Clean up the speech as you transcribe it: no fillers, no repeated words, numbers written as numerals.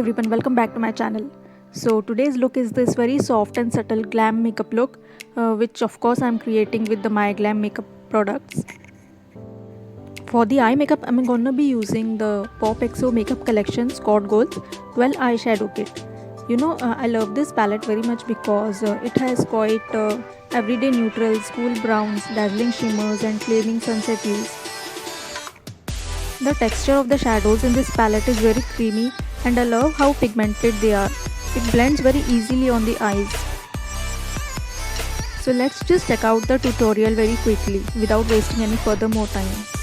everyone, welcome back to my channel. So today's look is this very soft and subtle glam makeup look, which of course I'm creating with the Myglamm makeup products. For the eye makeup, I'm gonna be using the POPxo makeup collection Scott Gold's 12 eyeshadow kit. I love this palette very much because it has quite everyday neutrals, cool browns, dazzling shimmers and flaming sunset hues. The texture of the shadows in this palette is very creamy and I love how pigmented they are. It blends very easily on the eyes. So let's just check out the tutorial very quickly without wasting any further more time.